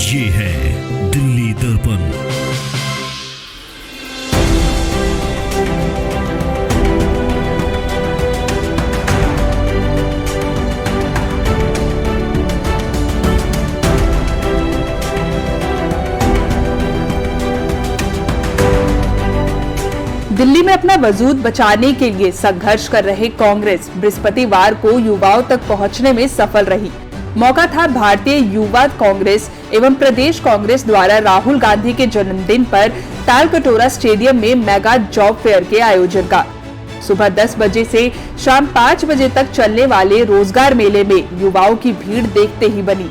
ये है दिल्ली दर्पण। दिल्ली में अपना वजूद बचाने के लिए संघर्ष कर रहे कांग्रेस बृहस्पतिवार को युवाओं तक पहुंचने में सफल रही। मौका था भारतीय युवा कांग्रेस एवं प्रदेश कांग्रेस द्वारा राहुल गांधी के जन्मदिन पर तालकटोरा स्टेडियम में मेगा जॉब फेयर के आयोजन का। सुबह 10 बजे से शाम 5 बजे तक चलने वाले रोजगार मेले में युवाओं की भीड़ देखते ही बनी।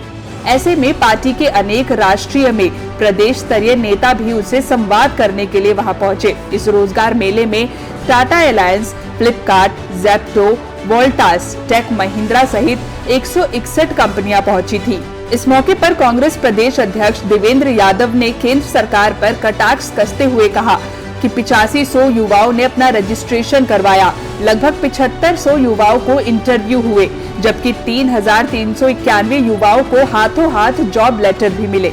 ऐसे में पार्टी के अनेक राष्ट्रीय में प्रदेश स्तरीय नेता भी उनसे संवाद करने के लिए वहां पहुंचे। इस रोजगार मेले में टाटा एलायंस, फ्लिपकार्ट, ज़ेप्टो, वोल्टास, टेक महिंद्रा सहित 161 कंपनियां पहुंची थी। इस मौके पर कांग्रेस प्रदेश अध्यक्ष देवेंद्र यादव ने केंद्र सरकार पर कटाक्ष कसते हुए कहा कि 8500 युवाओं ने अपना रजिस्ट्रेशन करवाया, लगभग 7500 युवाओं को इंटरव्यू हुए, जबकि 3391 युवाओं को हाथों हाथ जॉब लेटर भी मिले।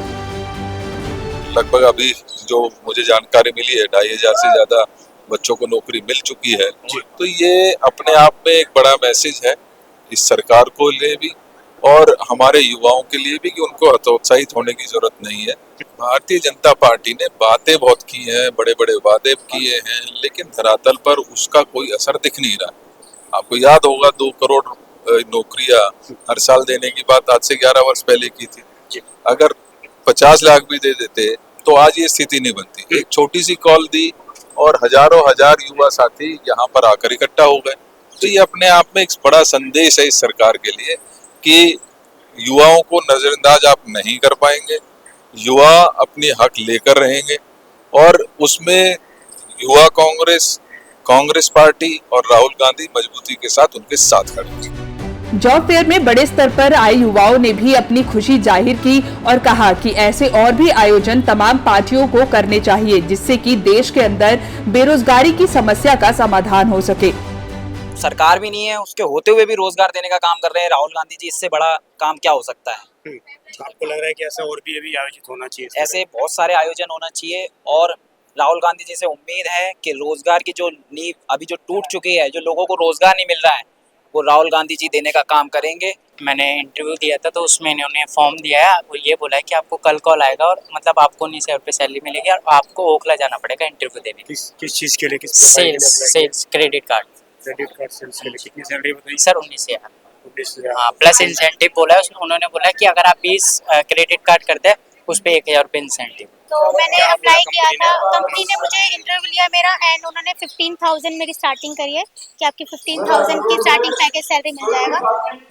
लगभग अभी जो मुझे जानकारी मिली है 2500 से ज्यादा बच्चों को नौकरी मिल चुकी है। तो ये अपने आप में एक बड़ा मैसेज है इस सरकार को लिए भी और हमारे युवाओं के लिए भी कि उनको हतोत्साहित होने की जरूरत नहीं है। भारतीय जनता पार्टी ने बातें बहुत की हैं, बड़े बड़े वादे किए हैं, लेकिन धरातल पर उसका कोई असर दिख नहीं रहा। आपको याद होगा 2 करोड़ नौकरियां हर साल देने की बात आज से 11 वर्ष पहले की थी। अगर 50 लाख भी दे देते तो आज ये स्थिति नहीं बनती। एक छोटी सी कॉल दी और हजारों हजार युवा साथी यहाँ पर आकर इकट्ठा हो गए। तो ये अपने आप में एक बड़ा संदेश है इस सरकार के लिए कि युवाओं को नजरअंदाज आप नहीं कर पाएंगे। युवा अपनी हक लेकर रहेंगे और उसमें युवा कांग्रेस, कांग्रेस पार्टी और राहुल गांधी मजबूती के साथ उनके साथ खड़े हैं। जॉब फेयर में बड़े स्तर पर आए युवाओं ने भी अपनी खुशी जाहिर की और कहा कि ऐसे और भी आयोजन तमाम पार्टियों को करने चाहिए, जिससे कि देश के अंदर बेरोजगारी की समस्या का समाधान हो सके। सरकार भी नहीं है, उसके होते हुए भी रोजगार देने का काम कर रहे हैं राहुल गांधी जी। इससे बड़ा काम क्या हो सकता है? आपको लग रहा है कि ऐसा और भी अभी आयोजित होना चाहिए? ऐसे बहुत सारे आयोजन होना चाहिए और राहुल गांधी जी से उम्मीद है कि रोजगार की जो नींव अभी जो टूट चुकी है, जो लोगों को रोजगार नहीं मिल रहा है, वो राहुल गांधी जी देने का काम करेंगे। मैंने इंटरव्यू दिया था तो उसमें इन्होंने फॉर्म दिया है, वो ये बोला है कि आपको कल कॉल आएगा और मतलब आपको 19,000 रुपये सैलरी मिलेगी और आपको ओखला जाना पड़ेगा इंटरव्यू देने। किस चीज़ के लिए? सेल्स क्रेडिट कार्ड सेल्स के लिए कितनी सैलरी बताइए? सर 19,000। 19,000। हाँ, प्लस इंसेंटिव बोला है उन्होंने बोला है कि अगर आप 20 क्रेडिट कार्ड करते हैं उस पर 1,000 रुपये इंसेंटिव। तो मैंने अप्लाई किया था, कंपनी ने मुझे इंटरव्यू लिया मेरा एंड उन्होंने 15,000 मेरी स्टार्टिंग करी है कि आपकी 15,000 की स्टार्टिंग पैकेज सैलरी मिल जाएगा।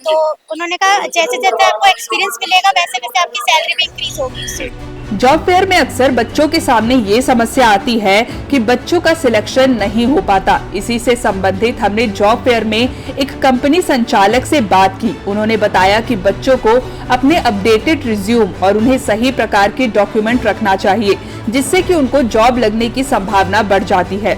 तो उन्होंने कहा जैसे जैसे आपको एक्सपीरियंस मिलेगा वैसे वैसे आपकी सैलरी भी इंक्रीज होगी उससे। जॉब फेयर में अक्सर बच्चों के सामने ये समस्या आती है कि बच्चों का सिलेक्शन नहीं हो पाता। इसी से संबंधित हमने जॉब फेयर में एक कंपनी संचालक से बात की। उन्होंने बताया कि बच्चों को अपने अपडेटेड रिज्यूम और उन्हें सही प्रकार के डॉक्यूमेंट रखना चाहिए, जिससे कि उनको जॉब लगने की संभावना बढ़ जाती है।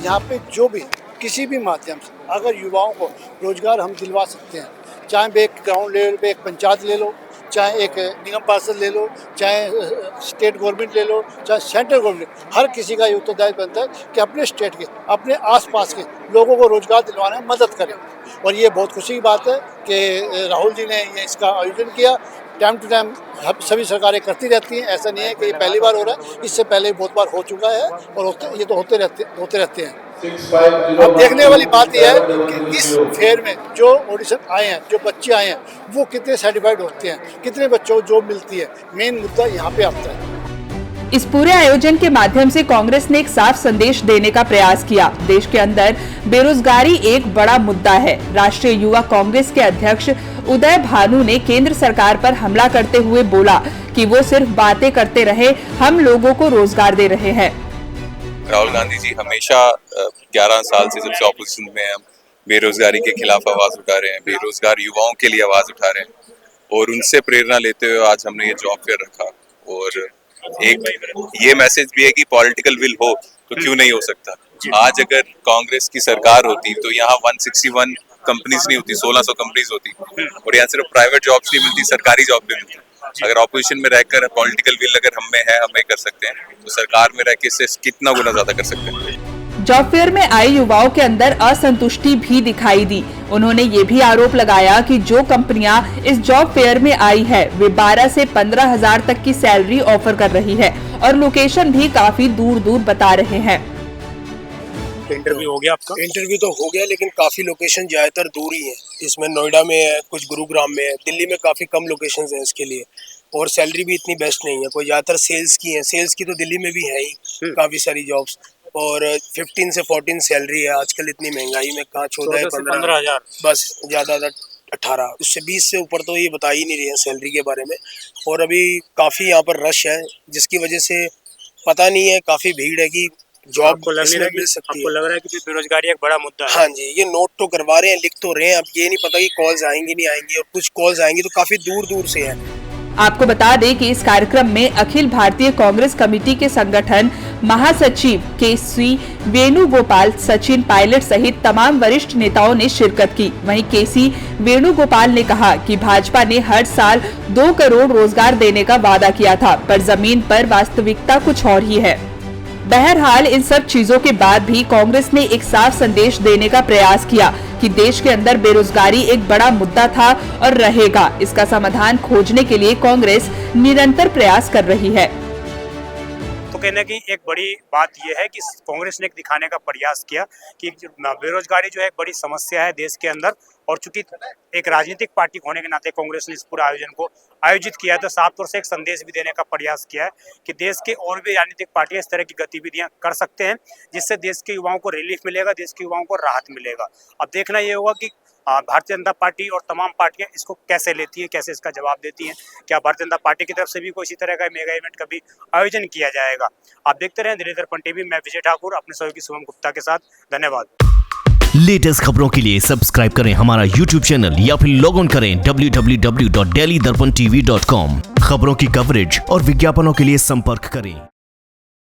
यहाँ पे जो भी किसी भी माध्यम से अगर युवाओं को रोजगार हम दिलवा सकते हैं, चाहे एक ग्राउंड लेवल पे एक पंचायत ले लो, चाहे एक निगम पार्षद ले लो, चाहे स्टेट गवर्नमेंट ले लो, चाहे सेंट्रल गवर्नमेंट, हर किसी का ये उत्तरदायित्व बनता है कि अपने स्टेट के, अपने आसपास के लोगों को रोजगार दिलवाने में मदद करें। और ये बहुत खुशी की बात है कि राहुल जी ने ये इसका आयोजन किया। टाइम टू टाइम सभी सरकारें करती रहती हैं, ऐसा नहीं है कि ये पहली बार हो रहा है, इससे पहले बहुत बार हो चुका है और ये तो होते रहते हैं। अब देखने वाली बात यह है कि इस फेयर में जो ऑडिशन आए हैं, जो बच्चे आए हैं, वो कितने सर्टिफाइड होते हैं, कितने बच्चों को जॉब मिलती है, मेन मुद्दा यहाँ पे आता है। इस पूरे आयोजन के माध्यम से कांग्रेस ने एक साफ संदेश देने का प्रयास किया। देश के अंदर बेरोजगारी एक बड़ा मुद्दा है। राष्ट्रीय युवा कांग्रेस के अध्यक्ष उदय भानु ने केंद्र सरकार पर हमला करते हुए बोला कि वो सिर्फ बातें करते रहे, हम लोगों को रोजगार दे रहे हैं। राहुल गांधी जी हमेशा 11 साल से जब से ऑपोजिशन में हम बेरोजगारी के खिलाफ आवाज उठा रहे हैं, बेरोजगार युवाओं के लिए आवाज उठा रहे हैं और उनसे प्रेरणा लेते हुए आज हमने ये जॉब फेयर रखा। और एक ये मैसेज भी है कि पॉलिटिकल विल हो तो क्यों नहीं हो सकता। आज अगर कांग्रेस की सरकार होती तो यहाँ 161 कंपनीज नहीं होती, 1600 कंपनीज होती और यहाँ सिर्फ प्राइवेट जॉब्स नहीं मिलती, सरकारी जॉब भी मिलती। अगर ऑपोजिशन में रहकर पॉलिटिकल विल अगर हम में है, हम कर सकते हैं, तो सरकार में रह के इससे कितना गुना ज्यादा कर सकते हैं। जॉब फेयर में आए युवाओं के अंदर असंतुष्टि भी दिखाई दी। उन्होंने ये भी आरोप लगाया कि जो कंपनियां इस जॉब फेयर में आई है वे 12 से 15 हजार तक की सैलरी ऑफर कर रही है और लोकेशन भी काफी दूर दूर बता रहे हैं। इंटरव्यू हो गया आपका? इंटरव्यू तो हो गया, लेकिन काफ़ी लोकेशन ज़्यादातर दूर ही है। इसमें नोएडा में है, कुछ गुरुग्राम में है, दिल्ली में काफ़ी कम लोकेशंस हैं इसके लिए, और सैलरी भी इतनी बेस्ट नहीं है। कोई ज़्यादातर सेल्स की है, सेल्स की तो दिल्ली में भी है ही काफ़ी सारी जॉब्स, और 15 से 14 सैलरी है। आजकल इतनी महंगाई में कहाँ 14 से 15 हज़ार, बस ज़्यादा 18, उससे 20 से ऊपर तो ये बता ही नहीं रहे हैं सैलरी के बारे में। और अभी काफ़ी यहाँ पर रश है, जिसकी वजह से पता नहीं है, काफ़ी भीड़ है कि जॉब मिल सकती है। आपको लग रहा है कि बेरोजगारी एक बड़ा मुद्दा है? हाँ जी, ये नोट तो करवा रहे हैं, लिख तो रहे हैं, अब ये नहीं पता कि कॉल्स आएंगी नहीं आएंगी, और कुछ कॉल्स आएंगी तो काफी दूर दूर से हैं। आपको बता दें कि इस कार्यक्रम में अखिल भारतीय कांग्रेस कमेटी के संगठन महासचिव केसी वेणुगोपाल, सचिन पायलट सहित तमाम वरिष्ठ नेताओं ने शिरकत की। वहीं केसी वेणुगोपाल ने कहा कि भाजपा ने हर साल 2 करोड़ रोजगार देने का वादा किया था, पर जमीन पर वास्तविकता कुछ और ही है। बहरहाल इन सब चीजों के बाद भी कांग्रेस ने एक साफ संदेश देने का प्रयास किया कि देश के अंदर बेरोजगारी एक बड़ा मुद्दा था और रहेगा। इसका समाधान खोजने के लिए कांग्रेस निरंतर प्रयास कर रही है। तो कहने की एक बड़ी बात यह है कि कांग्रेस ने दिखाने का प्रयास किया कि बेरोजगारी जो है एक बड़ी समस्या है देश के अंदर, और चूंकि एक राजनीतिक पार्टी होने के नाते कांग्रेस ने इस पूरे आयोजन को आयोजित किया है, तो साफ तौर से एक संदेश भी देने का प्रयास किया है कि देश के और भी राजनीतिक पार्टियां इस तरह की गतिविधियां कर सकते हैं, जिससे देश के युवाओं को रिलीफ मिलेगा, देश के युवाओं को राहत मिलेगा। अब देखना ये होगा कि भारतीय जनता पार्टी और तमाम पार्टियां इसको कैसे लेती है, कैसे इसका जवाब देती हैं। क्या भारतीय जनता पार्टी की तरफ से भी कोई इसी तरह का मेगा इवेंट कभी आयोजन किया जाएगा? आप देखते रहें दिल्ली दर्पण टीवी। मैं विजय ठाकुर अपने सहयोगी शुभम गुप्ता के साथ। धन्यवाद। लेटेस्ट खबरों के लिए सब्सक्राइब करें हमारा YouTube चैनल या फिर लॉग इन करें www.delhidarpantv.com। खबरों की कवरेज और विज्ञापनों के लिए संपर्क करें।